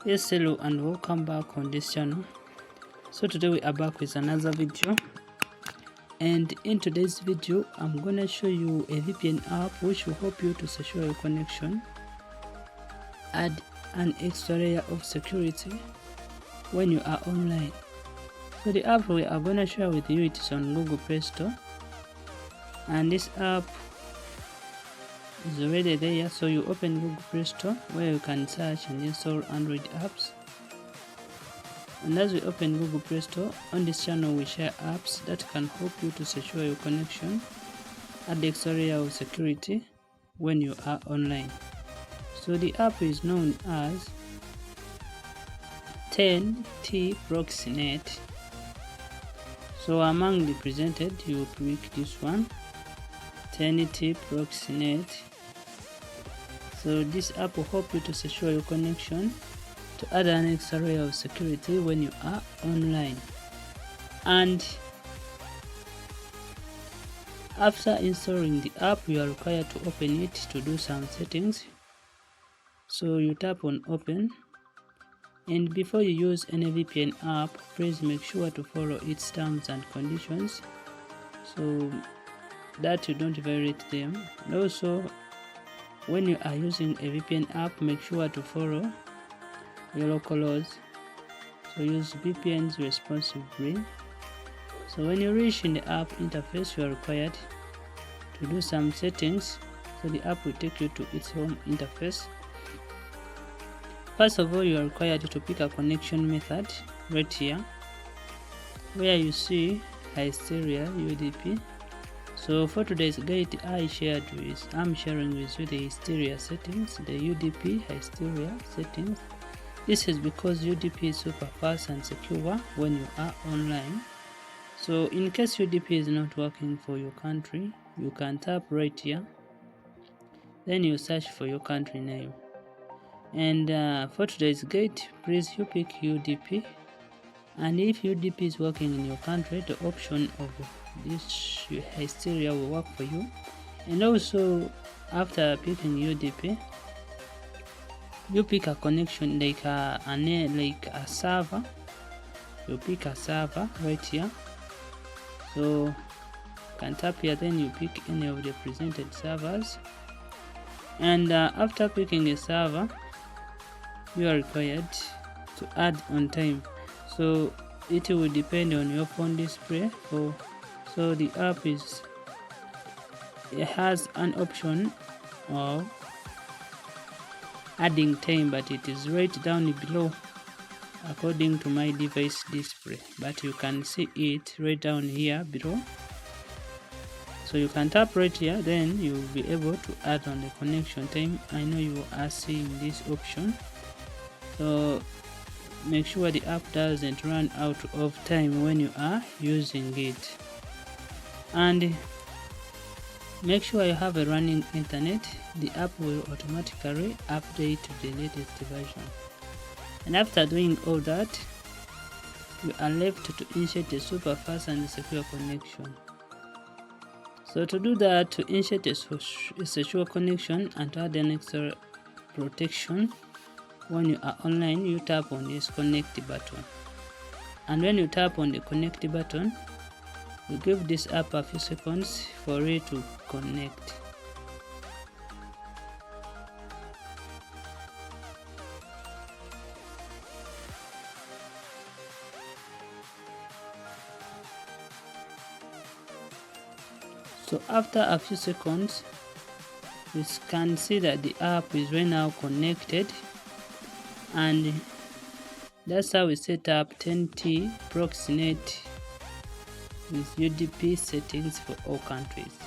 Yes, hello and welcome back on this channel. So today we are back with another video, and in today's video I'm gonna show you a VPN app which will help you to secure your connection, add an extra layer of security when you are online. So the app we are gonna share with you, it is on Google Play Store, and this app is already there. So you open Google Play Store where you can search and install Android apps. And as we open Google Play Store, on this channel we share apps that can help you to secure your connection, add extra layer of security when you are online. So the app is known as 10T Proxy Net. So among the presented, you will pick this one, 10T Proxy Net. So this app will help you to secure your connection, to add an extra layer of security when you are online. And after installing the app, you are required to open it to do some settings. So you tap on open, and before you use any VPN app, please make sure to follow its terms and conditions so that you don't violate them. And also, when you are using a VPN app, make sure to follow your local laws. So use VPNs responsibly. So when you reach in the app interface, you are required to do some settings. So the app will take you to its home interface. First of all, you are required to pick a connection method right here, where you see Hysteria UDP. So for today's guide, I'm sharing with you the Hysteria settings, the UDP Hysteria settings. This is because UDP is super fast and secure when you are online. So in case UDP is not working for your country, you can tap right here, then you search for your country name. And for today's guide, please you pick UDP, and if UDP is working in your country, the option of this Hysteria will work for you. And also, after picking UDP, you pick a connection like a server. You pick a server right here. So you can tap here, then you pick any of the presented servers. And after picking a server, you are required to add on time. So it will depend on your phone display. So the app has an option of adding time, but it is right down below according to my device display, but you can see it right down here below. So you can tap right here, then you will be able to add on the connection time. I know you are seeing this option, so make sure the app doesn't run out of time when you are using it, and make sure you have a running internet. The app will automatically update to the latest version. And after doing all that, you are left to insert a super fast and secure connection. So to do that, to insert a secure connection and to add an extra protection when you are online, you tap on this connect button. And when you tap on the connect button, you give this app a few seconds for it to connect. So after a few seconds, you can see that the app is right now connected, and that's how we set up 10T Proxy Net with UDP settings for all countries.